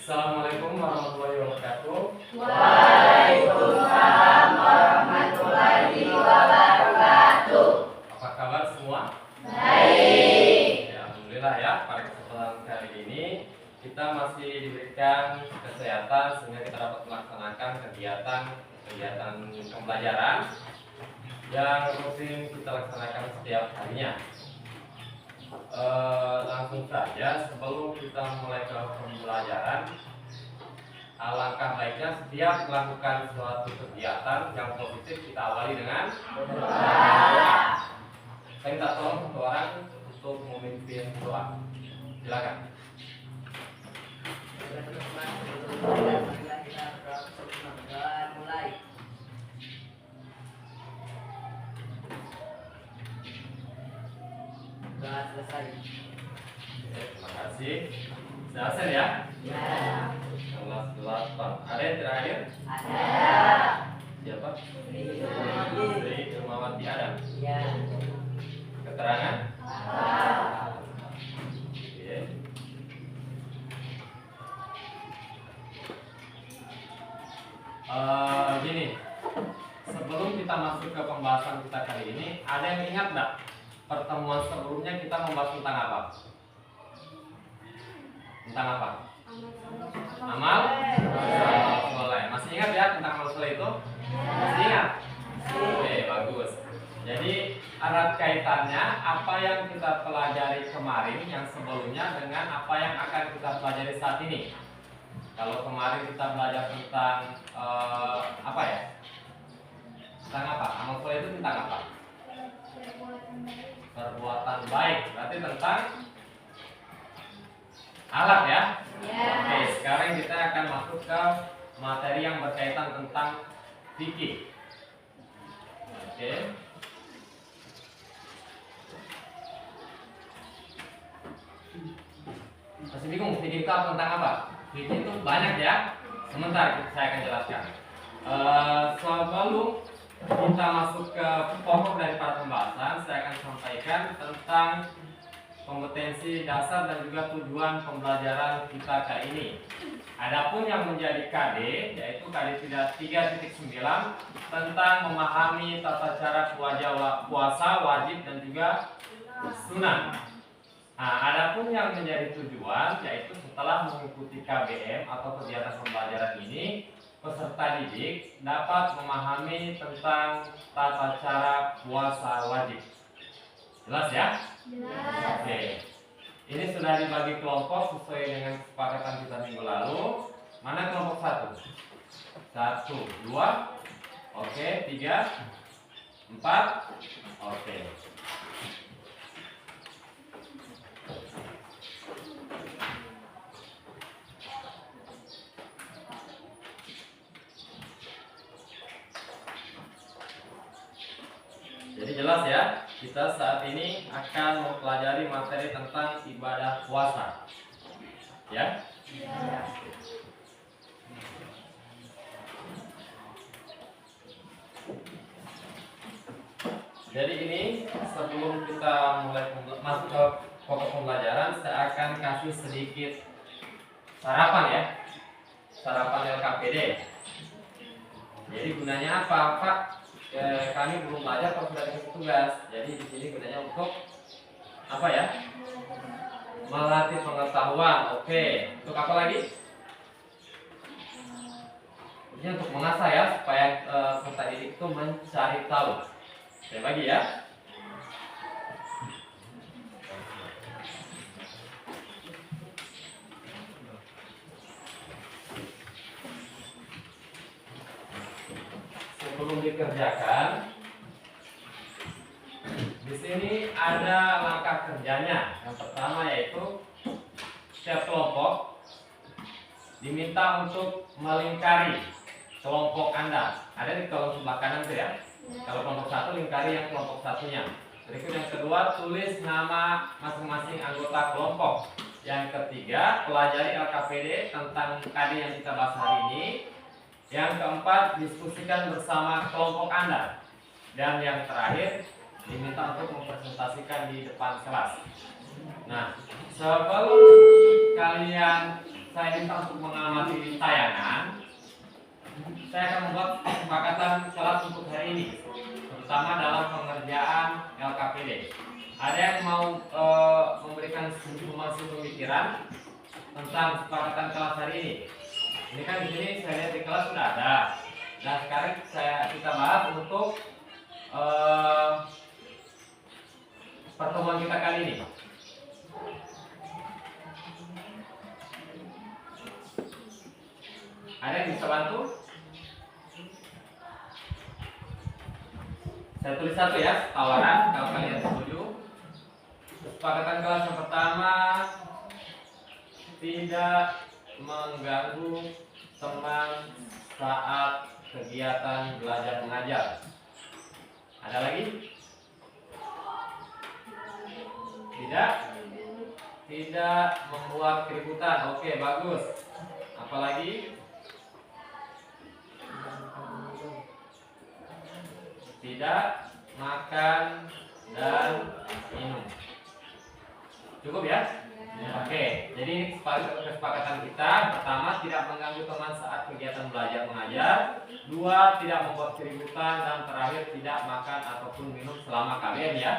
Assalamualaikum warahmatullahi wabarakatuh. Waalaikumsalam warahmatullahi wabarakatuh. Apa kabar semua? Baik. Ya, alhamdulillah ya. Pada kesempatan kali ini kita masih diberikan kesehatan sehingga kita dapat melaksanakan kegiatan pembelajaran yang rutin kita laksanakan setiap harinya. Langsung saja sebelum kita mulai ke pembelajaran, alangkah baiknya setiap melakukan suatu kegiatan yang positif kita awali dengan doa. Saya minta tolong satu orang untuk memimpin doa. Silakan. Selesai. Oke, terima kasih. Selesai ya? Ya. Kelas 8. Ada yang terakhir? Ada. Siapa? Sri. Sri Irmawati Adam. Ya. Keterangan? Apa? Oke. Gini, sebelum kita masuk ke pembahasan kita kali ini, ada yang ingat nggak pertemuan sebelumnya kita membahas tentang apa? Tentang apa? Amal soleh. Masih ingat ya tentang amal soleh itu? Masih ingat? Oke, bagus. Jadi erat kaitannya apa yang kita pelajari kemarin yang sebelumnya dengan apa yang akan kita pelajari saat ini. Kalau kemarin kita belajar tentang apa ya? Tentang apa? Amal soleh itu tentang apa? Perbuatan baik. Berarti tentang alat ya? Ya. Oke, sekarang kita akan masuk ke materi yang berkaitan tentang fikih. Oke. Masih bingung fikih itu tentang apa? Fikih itu banyak ya. Sebentar saya akan jelaskan. Sebelum kita masuk ke pokok daripada pembahasan, saya akan sampaikan tentang kompetensi dasar dan juga tujuan pembelajaran kita kali ini. Adapun yang menjadi KD, yaitu KD 3.9 tentang memahami tata cara puasa wajib dan juga sunnah. Nah, adapun yang menjadi tujuan, yaitu setelah mengikuti KBM atau kegiatan pembelajaran ini, peserta didik dapat memahami tentang tata cara puasa wajib. Jelas ya? Jelas. Oke. Ini sudah dibagi kelompok sesuai dengan kesepakatan kita minggu lalu. Mana kelompok 1? 1, 2, oke, 3, 4, oke. Jadi jelas ya, kita saat ini akan mempelajari materi tentang ibadah puasa. Ya? Jadi ini sebelum kita mulai masuk ke pokok pembelajaran, saya akan kasih sedikit sarapan ya. Sarapan LKPD. Jadi gunanya apa, Pak? Kami belum belajar kalau sudah dikasih tugas. Jadi di sini gunanya untuk apa ya? Melatih pengetahuan. Oke. Untuk apa lagi? Ini untuk mengasah ya supaya peserta didik itu mencari tahu. Saya bagi ya. Sebelum dikerjakan, di sini ada langkah kerjanya. Yang pertama yaitu setiap kelompok diminta untuk melingkari kelompok Anda. Ada di kolom sebelah kanan tuh ya. Kalau kelompok 1 lingkari yang kelompok satunya. Berikut yang kedua, tulis nama masing-masing anggota kelompok. Yang ketiga, pelajari LKPD tentang KD yang kita bahas hari ini. Yang keempat, diskusikan bersama kelompok Anda. Dan yang terakhir, diminta untuk mempresentasikan di depan kelas. Nah, sebelum kalian saya minta untuk mengamati tayangan, saya akan membuat kesepakatan kelas untuk hari ini, terutama dalam pengerjaan LKPD. Ada yang mau memberikan informasi pemikiran tentang kesepakatan kelas hari ini? Ini kan di sini saya lihat di kelas sudah ada. Dan sekarang kita bahas untuk pertemuan kita kali ini. Ada yang bisa bantu? Saya tulis satu ya, tawaran kalau kalian setuju. Kesepakatan kelas yang pertama, tidak mengganggu teman saat kegiatan belajar mengajar. Ada lagi? Tidak membuat keributan. Oke, bagus. Apalagi? Tidak makan dan minum. Cukup ya? Oke, jadi kesepakatan kita pertama, tidak mengganggu teman saat kegiatan belajar mengajar. Dua, tidak membuat keributan. Dan terakhir, tidak makan ataupun minum selama kalian ya.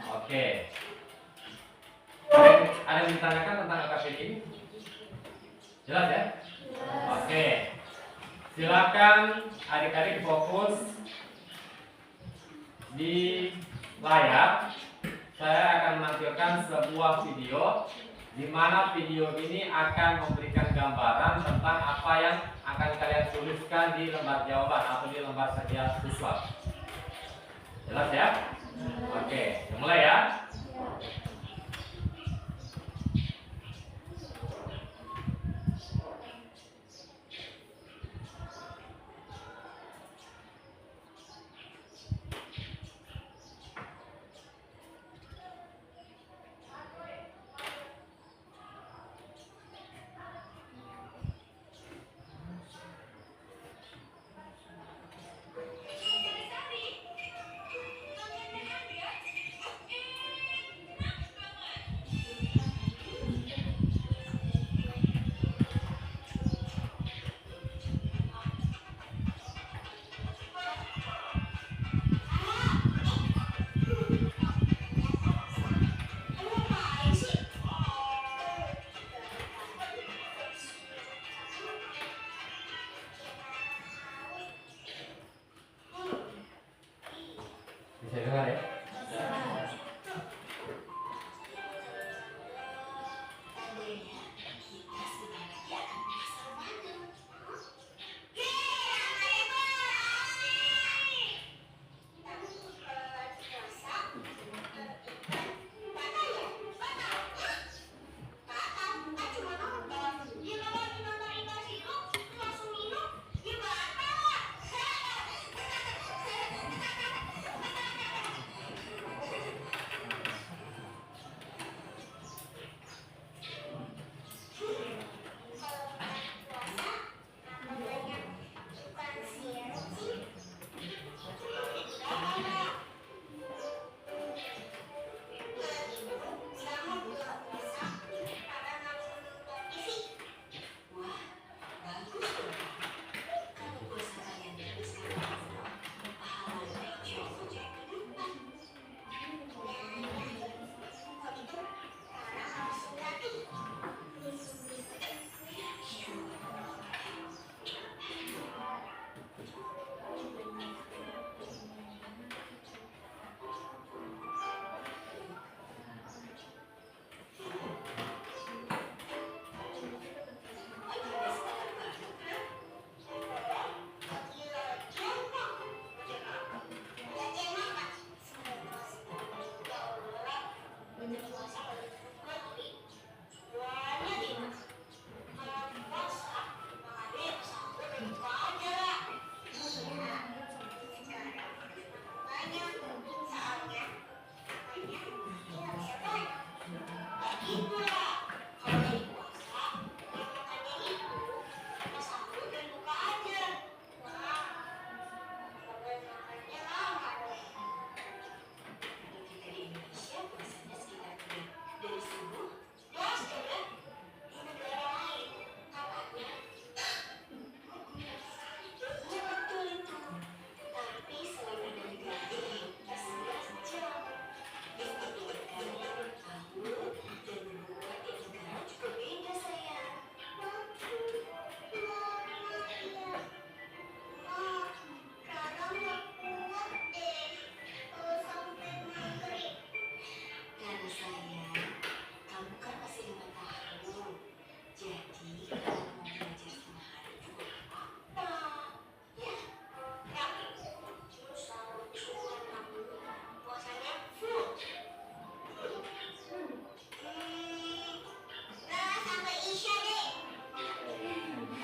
Oke. Ada yang ditanyakan tentang LKPD ini? Jelas ya? Oke. Silakan adik-adik fokus di layar. Saya akan menampilkan sebuah video di mana video ini akan memberikan gambaran tentang apa yang akan kalian tuliskan di lembar jawaban atau di lembar kerja siswa. Jelas ya? Oke, mulai ya.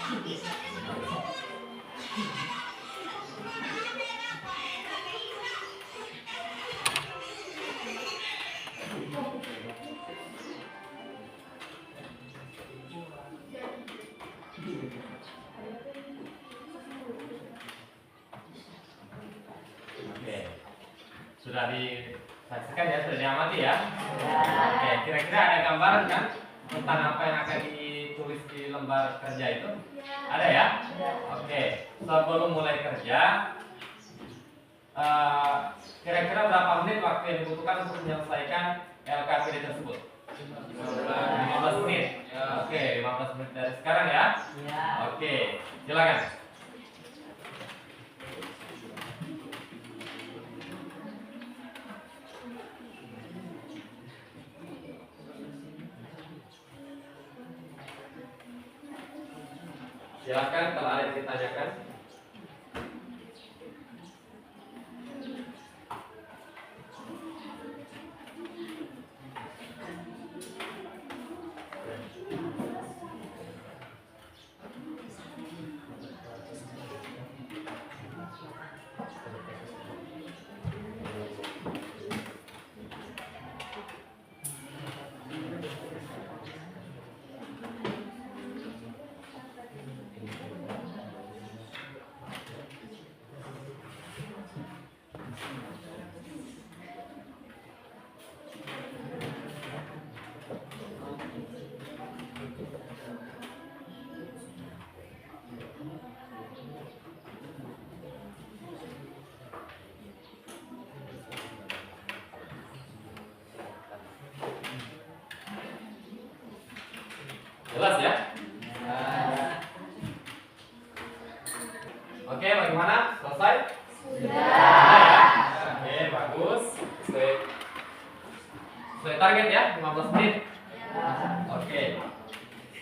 Oke. Sudah disaksikan ya, sudah diamati ya. Oke, kira-kira ada gambaran kan tentang apa yang akan ditulis di lembar kerja itu? Ada ya? Oke, sebelum mulai kerja, kira-kira berapa menit waktu yang dibutuhkan untuk menyelesaikan LKPD tersebut? 15 menit. Oke, 15 menit dari sekarang ya. Oke, silakan. Silakan kalau ada yang ditanyakan. Jelas ya? Oke, bagaimana? Selesai? Sudah. Oke, bagus. Sesuai target ya, 15 menit. Oke.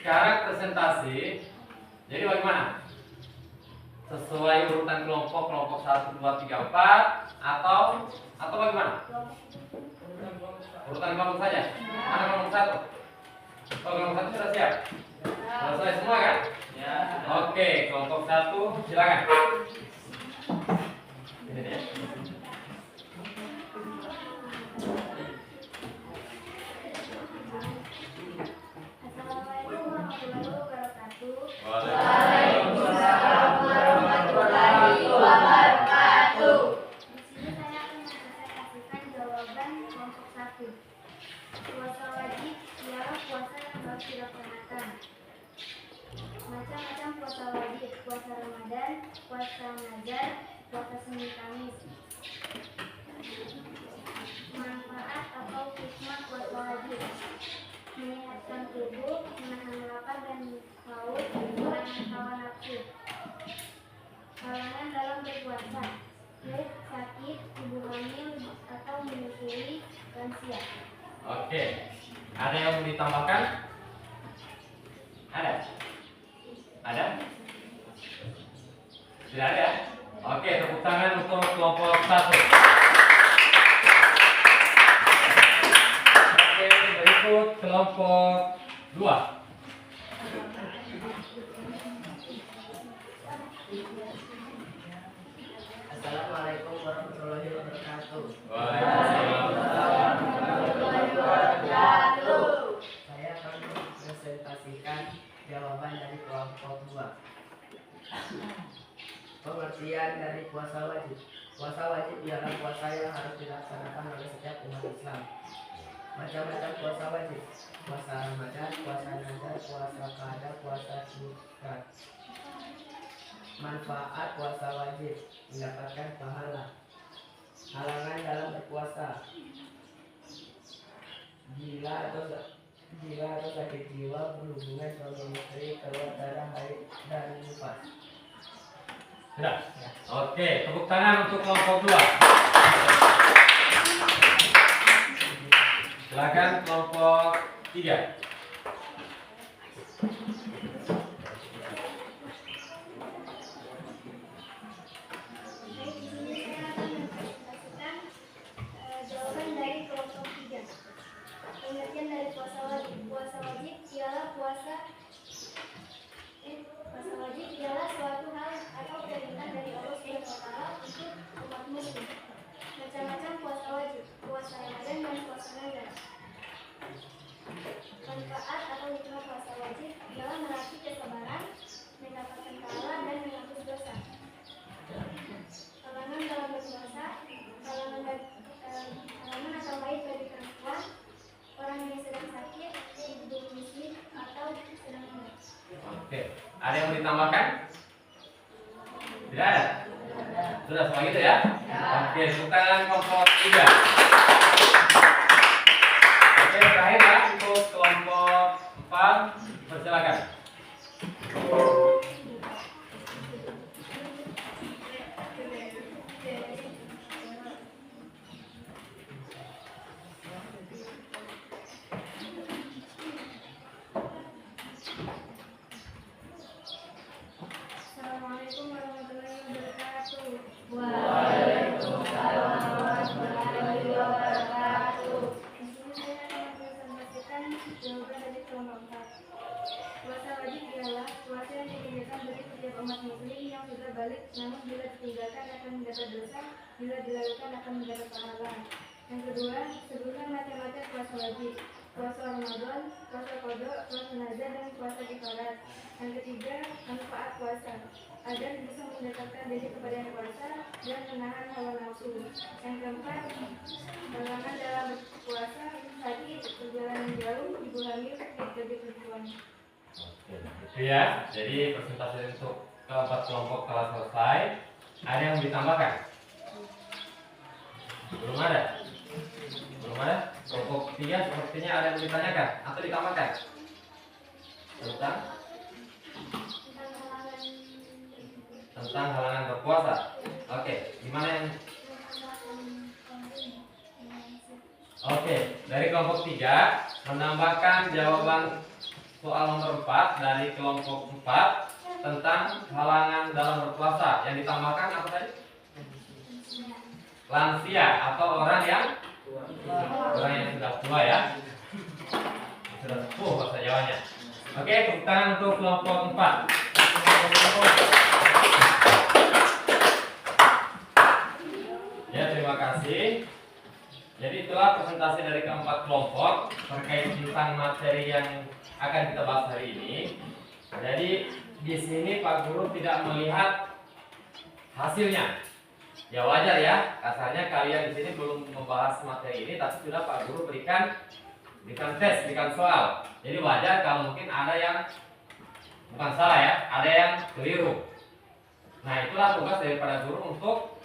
Sekarang presentasi. Jadi bagaimana? Sesuai urutan kelompok 1, 2, 3, 4 atau bagaimana? Urutan kelompok saja. Mana kelompok 1? Oh, kelompok 1 sudah siap? Selesai semua kan? Ya. Oke, kelompok 1 silakan. Ini dia. Assalamualaikum warahmatullahi wabarakatuh. Waalaikumsalam warahmatullahi wabarakatuh. Di sini saya akan mempresentasikan jawaban kelompok 1. Puasa wajib ialah puasa yang harus dilaksanakan. Macam-macam puasa wajib: puasa Ramadan, puasa Nazar, puasa Senin Kamis. Manfaat atau hikmah puasa wajib: menyehatkan tubuh, menahan lapar dan haus, menahan hawa nafsu. Halangan dalam berpuasa: haid, sakit, ibu hamil atau menyusui, lansia. Oke. Ada yang mau ditambahkan? Ada? Ada? Tidak ada ya? Oke, tepuk tangan untuk kelompok 1. Oke, berikut kelompok 2. Assalamualaikum warahmatullahi wabarakatuh. Waalaikumsalam. Saya akan mempresentasikan jawaban dari kelompok 2. Pengertian dari puasa wajib. Puasa wajib ialah puasa yang harus dilaksanakan oleh setiap umat Islam. Macam-macam puasa wajib: puasa Ramadan, puasa Nazar, puasa Qada, puasa Syawal. Manfaat puasa wajib: mendapatkan pahala. Halangan dalam berpuasa: gila atau sakit jiwa, berhubungan suami istri, keluar darah, haid dan nifas. Sudah? Oke, tepuk tangan untuk kelompok 2. Silakan kelompok 3. Baik, di sini saya akan mempresentasikan jawaban dari kelompok 3. Pengertian dari puasa wajib. Puasa wajib ialah puasa Ada yang mau ditambahkan? Tidak ada? Sudah semua gitu ya? Oke, tepuk tangan kelompok 3. Oke, terakhir ya untuk kelompok 4. Persilakan. Assalamualaikum warahmatullahi wabarakatuh. Waalaikumsalam warahmatullahi wabarakatuh. Di sini saya akan mempresentasikan jawaban dari kelompok 4. Puasa wajib ialah puasa yang dikerjakan bagi setiap umat muslim yang sudah balik, namun bila ditinggalkan akan mendapat dosa, bila dilakukan akan mendapat pahala. Yang kedua, sebutkan macam-macam puasa wajib: puasa Ramadan, puasa qada, puasa nazar, dan puasa kifarat. Yang ketiga, manfaat puasa agar bisa mendekatkan diri kepada yang puasa dan menahan hawa nafsu. Yang keempat, halangan dalam berpuasa: sakit, perjalanan jauh, ibu hamil, kerja perempuan. Oke, itu ya. Jadi presentasi untuk keempat kelompok telah selesai. Ada yang ditambahkan? Belum ada? Belum ada? Kelompok 3 sepertinya ada yang ditanyakan atau ditambahkan? Tentang halangan berpuasa. Oke, gimana yang dari kelompok 3 menambahkan jawaban soal nomor 4 dari kelompok 4 tentang halangan dalam berpuasa. Yang ditambahkan apa tadi? Lansia atau orang yang sudah tua ya. Sudah sepuh bahasa Jawanya. Oke, tepuk tangan untuk kelompok 4. Ya, terima kasih. Jadi itulah presentasi dari keempat kelompok terkait tentang materi yang akan kita bahas hari ini. Jadi di sini Pak Guru tidak melihat hasilnya. Ya wajar ya, kasarnya kalian di sini belum membahas materi ini, tapi sudah Pak Guru berikan tes, berikan soal. Jadi wajar kalau mungkin ada yang bukan salah ya, ada yang keliru. Nah itulah tugas daripada guru untuk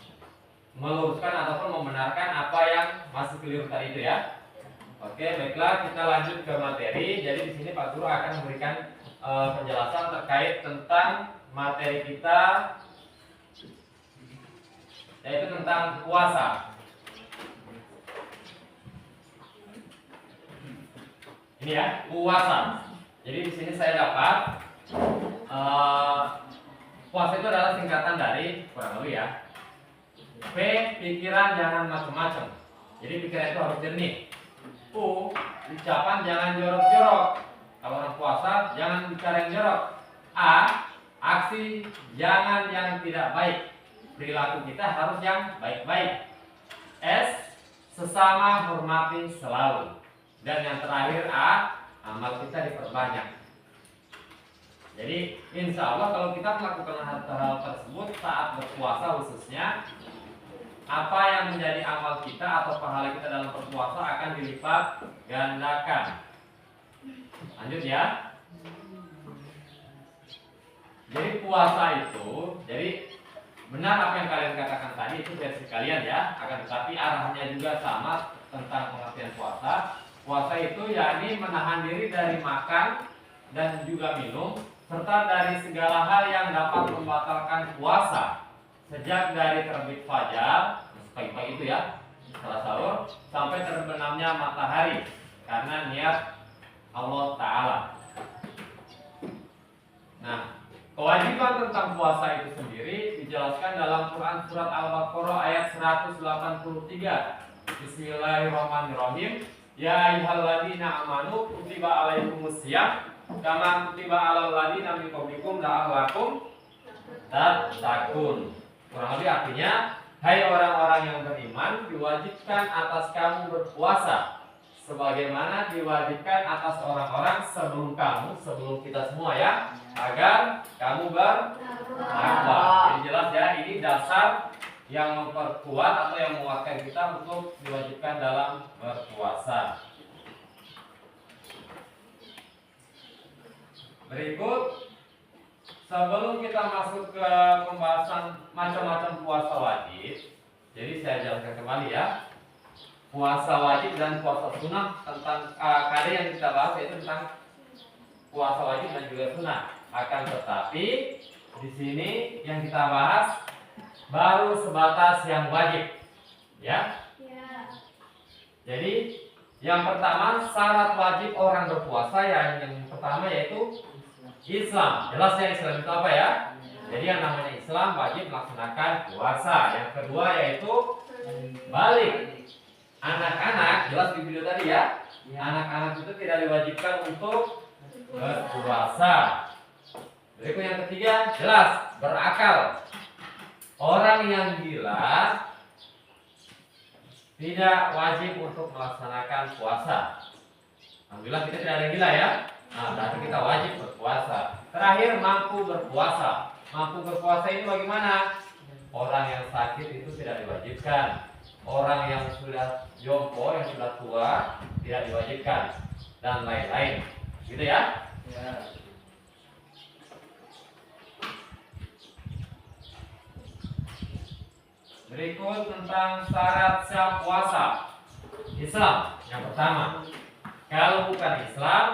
meluruskan ataupun membenarkan apa yang masih keliru tadi itu ya. Oke, baiklah kita lanjut ke materi. Jadi di sini Pak Guru akan memberikan penjelasan terkait tentang materi kita, yaitu tentang puasa. Ini ya, puasa. Jadi di sini saya dapat puasa itu adalah singkatan dari kurang lebih ya. P, pikiran jangan macam-macam. Jadi pikiran itu harus jernih. U, ucapan jangan jorok-jorok. Kalau orang puasa jangan bicara yang jorok. A, aksi jangan yang tidak baik. Perilaku kita harus yang baik-baik. S, sesama hormati selalu. Dan yang terakhir A, amal kita diperbanyak. Jadi insya Allah kalau kita melakukan hal-hal tersebut saat berpuasa khususnya, apa yang menjadi amal kita atau pahala kita dalam berpuasa akan dilipat gandakan. Lanjut ya. Jadi puasa itu, jadi benar apa yang kalian katakan tadi itu versi kalian ya. Akan tetapi arahnya juga sama tentang pengertian puasa. Puasa itu yakni menahan diri dari makan dan juga minum serta dari segala hal yang dapat membatalkan puasa sejak dari terbit fajar pagi-pagi itu ya setelah sahur sampai terbenamnya matahari karena niat Allah Ta'ala. Nah, kewajiban tentang puasa itu sendiri dijelaskan dalam Quran surat Al-Baqarah ayat 183. Bismillahirrahmanirrahim. Ya ayyuhalladzina amanu kutiba alaikumusiyam kama kutiba alal ladzina min qablikum la'allakum tattaqun. Kurang lebih artinya, hai orang-orang yang beriman, diwajibkan atas kamu berpuasa sebagaimana diwajibkan atas orang-orang sebelum kamu, sebelum kita semua ya, agar kamu bertakwa. Jadi jelas ya, ini dasar yang memperkuat atau yang menguatkan kita untuk diwajibkan dalam berpuasa. Berikut sebelum kita masuk ke pembahasan macam-macam puasa wajib, jadi saya jelaskan kembali ya. Puasa wajib dan puasa sunnah tentang KD yang kita bahas yaitu tentang puasa wajib dan juga sunnah. Akan tetapi di sini yang kita bahas baru sebatas yang wajib, ya. Ya. Jadi yang pertama syarat wajib orang berpuasa yang pertama yaitu Islam. Jelas ya Islam itu apa ya? Jadi yang namanya Islam wajib melaksanakan puasa. Yang kedua yaitu balik. Anak-anak jelas di video tadi ya. Anak-anak itu tidak diwajibkan untuk berpuasa. Berikut yang ketiga jelas berakal. Orang yang gila tidak wajib untuk melaksanakan puasa. Alhamdulillah kita tidak ada yang gila ya. Nah, berarti kita wajib berpuasa. Terakhir mampu berpuasa. Mampu berpuasa ini bagaimana? Orang yang sakit itu tidak diwajibkan. Orang yang sudah jompo, yang sudah tua tidak diwajibkan dan lain-lain. Gitu ya? Ya. Berikut tentang syarat sah puasa Islam. Yang pertama, kalau bukan Islam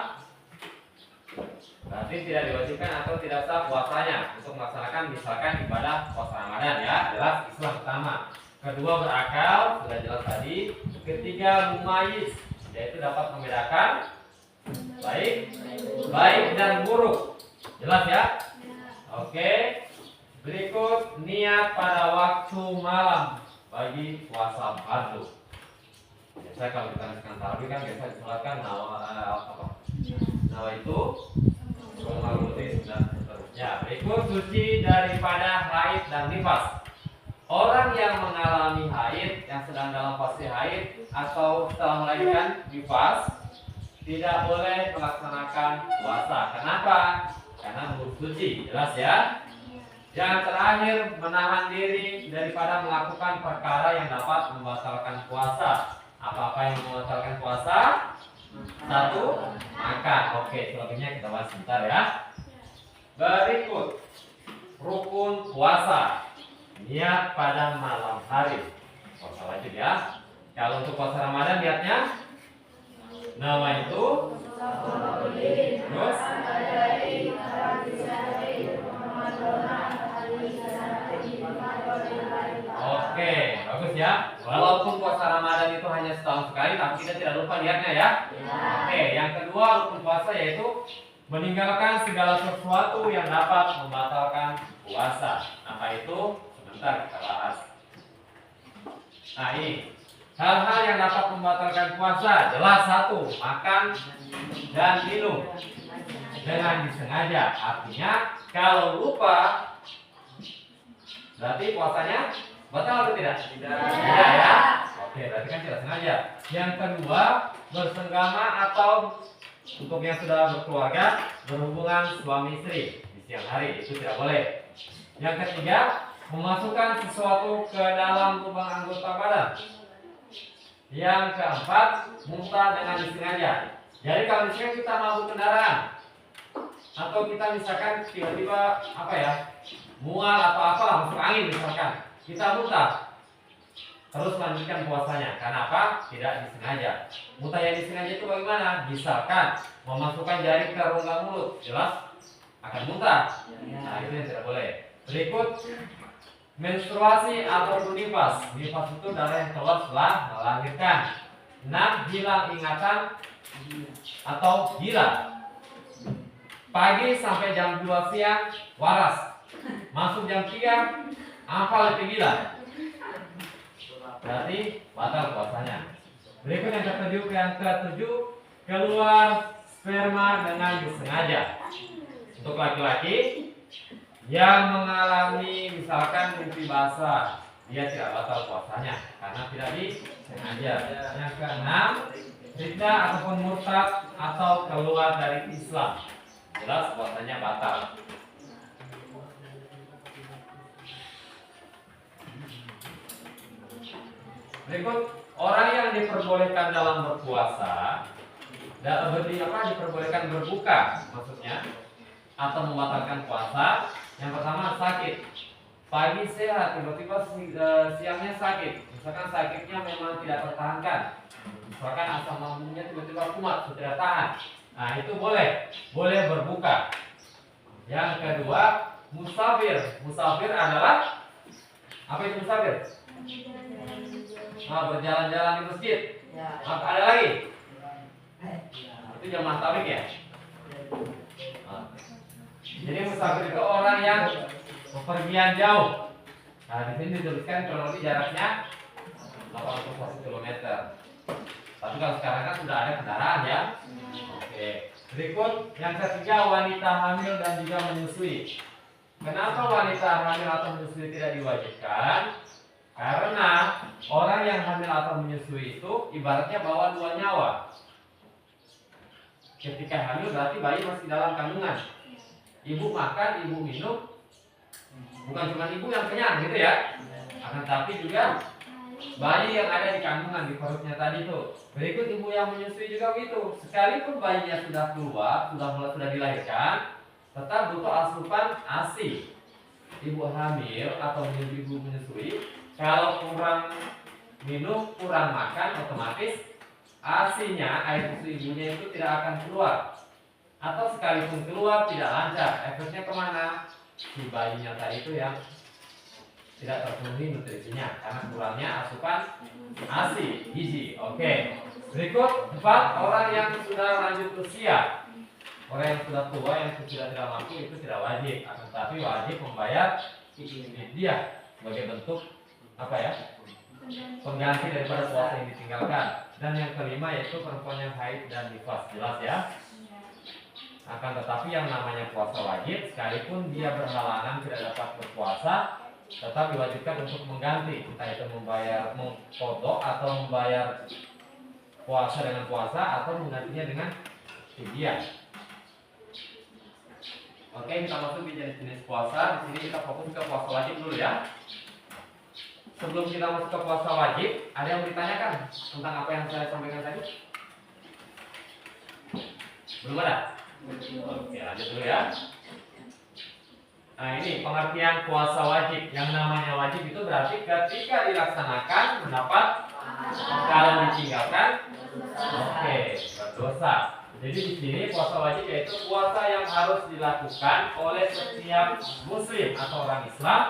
berarti tidak diwajibkan atau tidak sah puasanya untuk melaksanakan misalkan ibadah puasa Ramadan ya. Jelas Islam pertama. Kedua berakal, sudah jelas tadi. Ketiga mumayyiz, yaitu dapat membedakan baik dan buruk. Jelas ya? Oke. Berikut niat pada waktu malam bagi puasa fardu. Biasa kalau kita misalkan tarawih kan biasa disolatkan nawa itu Komalutis dan seterusnya. Berikut suci daripada haid dan nifas. Orang yang mengalami haid, yang sedang dalam fase haid atau setelah melahirkan nifas tidak boleh melaksanakan puasa. Kenapa? Karena belum suci. Jelas ya? Yang terakhir menahan diri daripada melakukan perkara yang dapat membatalkan puasa. Apa-apa yang membatalkan puasa? Satu, makan. Oke, selebihnya kita bahas sebentar ya. Berikut rukun puasa. Niat pada malam hari. Puasa wajib ya. Kalau untuk puasa Ramadan niatnya nama itu terus oke, bagus ya. Walaupun puasa Ramadan itu hanya setahun sekali, tapi kita tidak lupa niatnya ya. Oke, yang kedua rukun puasa yaitu meninggalkan segala sesuatu yang dapat membatalkan puasa. Apa itu? Sebentar kita bahas. Nah ini hal-hal yang dapat membatalkan puasa jelas satu makan dan minum dengan disengaja. Artinya kalau lupa berarti puasanya batal atau tidak? Tidak ya. Oke, berarti kan tidak sengaja. Yang kedua bersenggama atau untuk yang sudah berkeluarga berhubungan suami istri di siang hari itu tidak boleh. Yang ketiga memasukkan sesuatu ke dalam lubang anggota badan. Yang keempat muntah dengan disengaja. Jadi kalau misalkan kita mabuk kendaraan atau kita misalkan tiba-tiba apa ya mual atau apa masuk angin misalkan kita muntah terus lanjutkan puasanya. Karena apa? Tidak disengaja. Muntah yang disengaja itu bagaimana? Misalkan memasukkan jari ke rongga mulut, jelas akan muntah. Nah itu yang tidak boleh. Berikut menstruasi atau nifas. Nifas itu darah yang keluar setelah melahirkan. 6. Hilang ingatan atau gila. Pagi sampai jam 2 siang waras. Masuk jam 3 apa lebih gila. Berarti batal puasanya. Berikut yang ketujuh keluar sperma dengan disengaja. Untuk laki-laki yang mengalami misalkan mimpi basah, dia tidak batal puasanya karena tidak disengaja. Yang keenam, ridha ataupun murtad atau keluar dari Islam, jelas puasanya batal. Berikut orang yang diperbolehkan dalam berpuasa, diperbolehkan berbuka, maksudnya atau membatalkan puasa. Yang pertama sakit. Pagi sehat, tiba-tiba siangnya sakit. Misalkan sakitnya memang tidak tertahankan. Misalkan asam lambungnya tiba-tiba kumat, tidak tahan. Nah, itu boleh berbuka. Yang kedua, musafir. Musafir adalah apa itu musafir? Nah, berjalan-jalan di masjid. Ada lagi? Itu jamaah tabligh ya? Jadi musafir itu orang yang bepergian jauh. Nah, di sini dituliskan kurang lebih jaraknya 80 km. Tapi kalau sekarang kan sudah ada kendaraan ya. Oke. Berikut yang ketiga, wanita hamil dan juga menyusui. Kenapa wanita hamil atau menyusui tidak diwajibkan? Karena orang yang hamil atau menyusui itu ibaratnya bawa dua nyawa. Ketika hamil berarti bayi masih dalam kandungan. Ibu makan, ibu minum. Bukan cuma ibu yang kenyang gitu ya. Akan tapi juga bayi yang ada di kandungan, di perutnya tadi itu. Berikut ibu yang menyusui juga begitu. Sekalipun bayinya sudah keluar, sudah dilahirkan, tetap butuh asupan ASI. Ibu hamil atau ibu menyusui, kalau kurang minum, kurang makan, otomatis ASI-nya, air susu ibunya itu tidak akan keluar. Atau sekalipun keluar tidak lancar. Efeknya kemana? Si bayinya tadi itu yang tidak terpenuhi nutrisinya karena kurangnya asupan ASI, gizi. Oke. Berikut 4, orang yang sudah lanjut usia. Orang yang sudah tua, yang sudah tidak mampu itu tidak wajib, akan tetapi wajib membayar fidyah sebagai bentuk apa ya? Pengganti daripada puasa yang ditinggalkan. Dan yang kelima yaitu perempuan yang haid dan nifas. Jelas ya? Akan tetapi yang namanya puasa wajib, sekalipun dia berhalangan tidak dapat berpuasa, tetap diwajibkan untuk mengganti, entah itu membayar qadha atau membayar puasa dengan puasa atau menggantinya dengan fidyah. Oke, kita masuk di jenis-jenis puasa. Di sini kita fokus ke puasa wajib dulu ya. Sebelum kita masuk ke puasa wajib, ada yang ditanyakan tentang apa yang saya sampaikan tadi? Belum ada? Oke, lanjut dulu ya. Nah, ini pengertian puasa wajib. Yang namanya wajib itu berarti ketika dilaksanakan mendapat, kalau ditinggalkan, oke, berdosa. Jadi di sini puasa wajib yaitu puasa yang harus dilakukan oleh setiap muslim atau orang Islam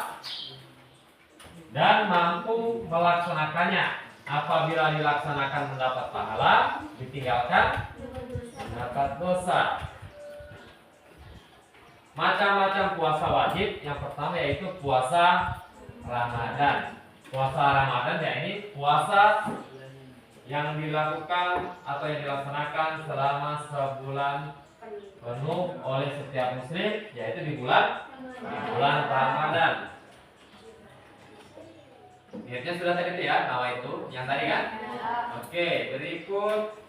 dan mampu melaksanakannya. Apabila dilaksanakan mendapat pahala, ditinggalkan mendapat dosa. Macam-macam puasa wajib. Yang pertama yaitu puasa Ramadan. Puasa Ramadan ya ini puasa yang dilakukan atau yang dilaksanakan selama sebulan penuh oleh setiap muslim, yaitu di bulan Ramadan. Niatnya sudah tadi ya, nawa itu yang tadi kan? Oke, berikut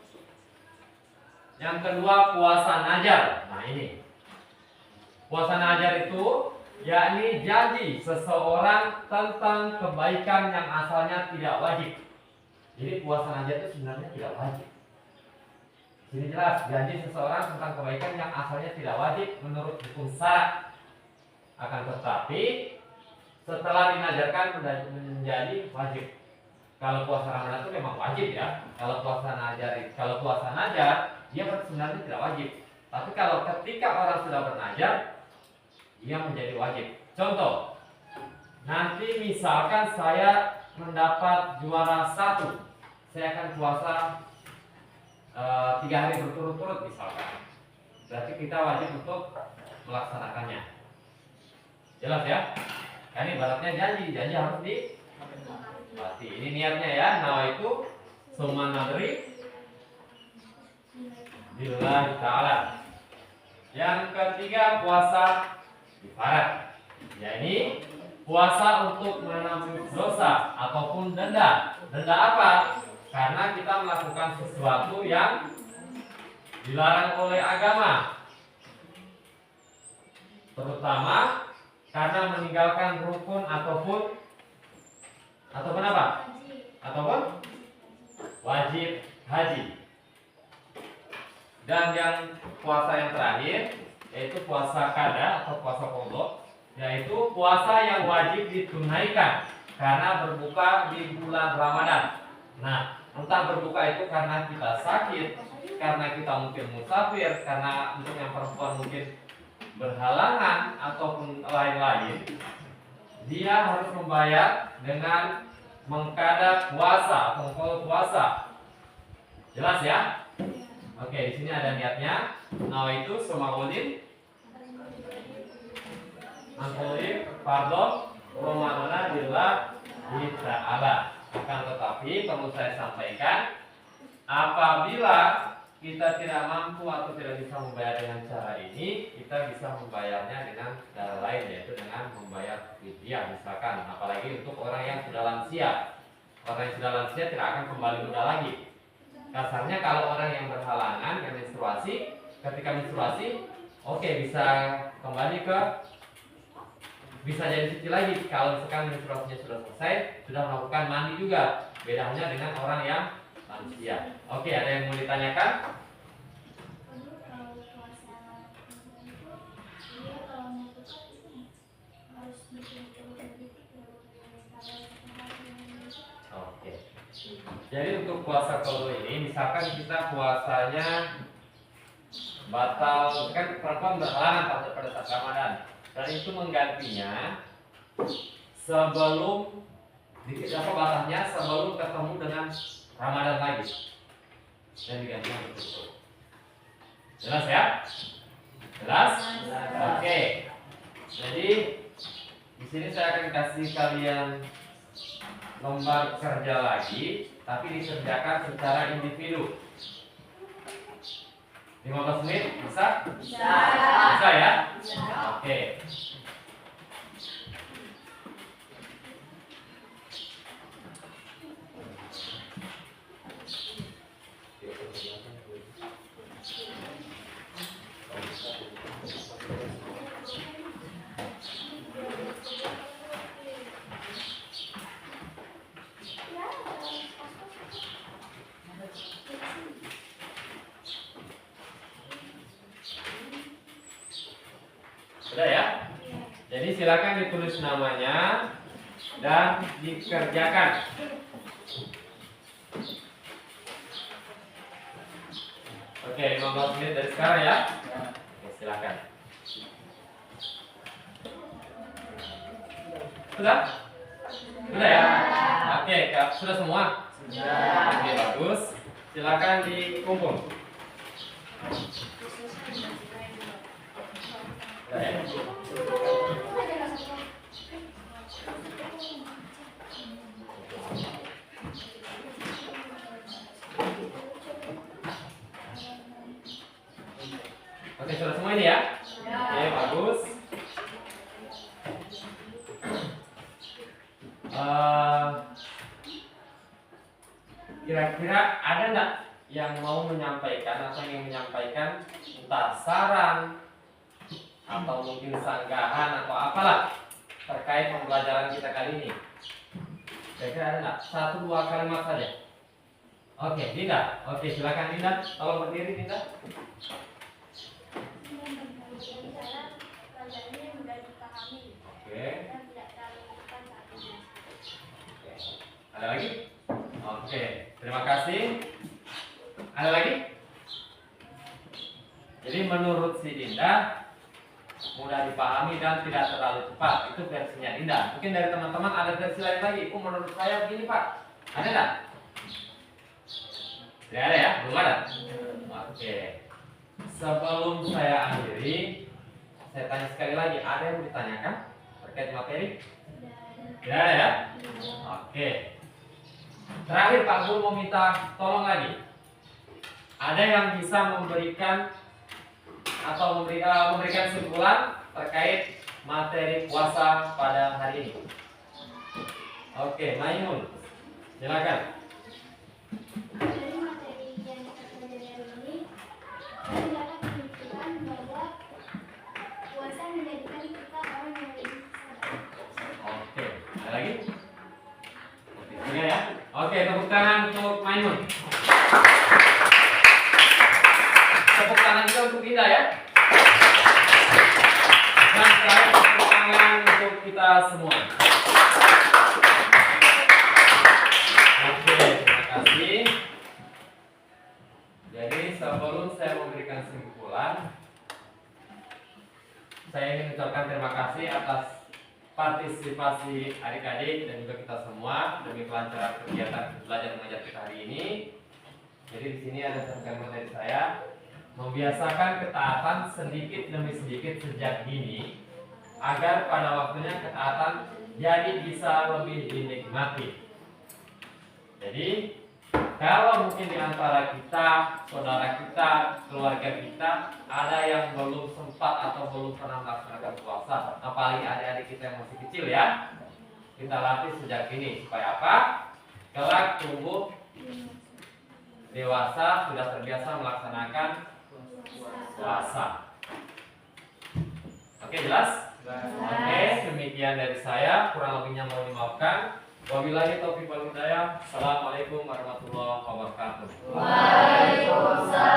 yang kedua puasa Najar. Nah ini puasa Najar itu yakni janji seseorang tentang kebaikan yang asalnya tidak wajib. Jadi puasa Najar itu sebenarnya tidak wajib. Ini jelas janji seseorang tentang kebaikan yang asalnya tidak wajib menurut hukum syara. Akan tetapi setelah dinajarkan menjadi wajib. Kalau puasa Ramadan itu memang wajib ya. Kalau puasa Najar dia sebenarnya tidak wajib. Tapi kalau ketika orang sudah bernajar, dia menjadi wajib. Contoh, nanti misalkan saya mendapat juara 1, saya akan puasa 3 hari berturut-turut misalkan. Berarti kita wajib untuk melaksanakannya. Jelas ya? Kan ibaratnya janji harus dipati. Ini niatnya ya. Nawa itu summa nadri billahi ta'ala. Yang ketiga puasa kifarat. Ya ini puasa untuk menembus dosa ataupun denda. Denda apa? Karena kita melakukan sesuatu yang dilarang oleh agama, terutama karena meninggalkan rukun ataupun apa? Ataupun wajib haji. Dan yang puasa yang terakhir yaitu puasa qada atau puasa qadha, yaitu puasa yang wajib ditunaikan karena berbuka di bulan Ramadan. Nah, entah berbuka itu karena kita sakit, karena kita mungkin musafir, karena untuk yang perempuan mungkin berhalangan ataupun lain-lain, dia harus membayar dengan mengqada puasa atau mengqada puasa. Jelas ya? Oke, di sini ada niatnya. Nawaitu sumawudin angkolim fardhu Ramadana lillahi ta'ala. Akan tetapi perlu saya sampaikan, apabila kita tidak mampu atau tidak bisa membayar dengan cara ini, kita bisa membayarnya dengan cara lain, yaitu dengan membayar fidyah misalkan. Apalagi untuk orang yang sudah lansia. Orang yang sudah lansia tidak akan kembali muda lagi. Kasarnya kalau orang yang berhalangan yang menstruasi, ketika menstruasi, oke, bisa kembali ke, bisa jadi suci lagi. Kalau misalkan menstruasinya sudah selesai, sudah melakukan mandi juga. Bedanya dengan orang yang lansia. Oke, ada yang mau ditanyakan? Oke. Jadi untuk puasa qadha ini, misalkan kita puasanya batal, kan perempuan berhalangan pada saat Ramadan, dan itu menggantinya sebelum batasnya sebelum ketemu dengan Ramadan lagi, dan digantinya begitu. Jelas ya? Jelas? Oke. Jadi di sini saya akan kasih kalian lembar kerja lagi, tapi dikerjakan secara individu. 15 menit bisa? Bisa. Bisa ya? Oke. Sudah ya? Jadi silakan ditulis namanya dan dikerjakan. Oke, 15 menit dari sekarang ya. Oke, silakan. Sudah? Sudah ya? Oke, sudah semua? Sudah. Oke, bagus. Silakan dikumpul. Sudah ya? Oke, sudah semua ini ya? Oke, bagus. Kira-kira ada nggak yang mau menyampaikan atau yang menyampaikan entah saran atau mungkin sanggahan atau apalah terkait pembelajaran kita kali ini? Kira-kira ada nggak? 1-2 kalimat saja. Oke, Dinda. Oke, silakan Dinda. Tolong berdiri, Dinda. Oke. Ada lagi? Oke, terima kasih. Ada lagi? Jadi menurut si Dinda mudah dipahami dan tidak terlalu cepat. Itu versinya Dinda. Mungkin dari teman-teman ada versi lain lagi. Menurut saya begini Pak. Ada nggak? Tidak ada ya? Belum ada? Oke. Sebelum saya akhiri, saya tanya sekali lagi. Ada yang mau ditanyakan terkait materi? Tidak ada ya? Oke. Terakhir Pak Guru mau minta tolong lagi. Ada yang bisa memberikan atau memberikan kesimpulan terkait materi puasa pada hari ini? Oke, Maimun, silakan. Dari materi yang kita pelajari hari ini, saya dapat menunjukkan bahwa puasa menjadikan kita orang yang lebih sabar. Oke, ada lagi? Oke, ya. Oke, tepuk tangan untuk Maimun. Tepuk tangan juga untuk Dinda ya. kita semua. Oke, terima kasih. Jadi sebelum saya memberikan kesimpulan, saya ingin mengucapkan terima kasih atas partisipasi adik-adik dan juga kita semua demi kelancaran kegiatan belajar mengajar kita hari ini. Jadi di sini ada satu kalimat dari saya, membiasakan ketaatan sedikit demi sedikit sejak dini, agar pada waktunya ketaatan jadi bisa lebih dinikmati. Jadi kalau mungkin di antara kita, saudara kita, keluarga kita ada yang belum sempat atau belum pernah melaksanakan puasa, apalagi adik-adik kita yang masih kecil ya, kita latih sejak ini supaya apa? Kelak tumbuh dewasa sudah terbiasa melaksanakan puasa. Oke, jelas? Oke, demikian dari saya, kurang lebihnya mohon dimaafkan. Wabillahi taufiq wal hidayah. Assalamualaikum warahmatullahi wabarakatuh. Waalaikumsalam.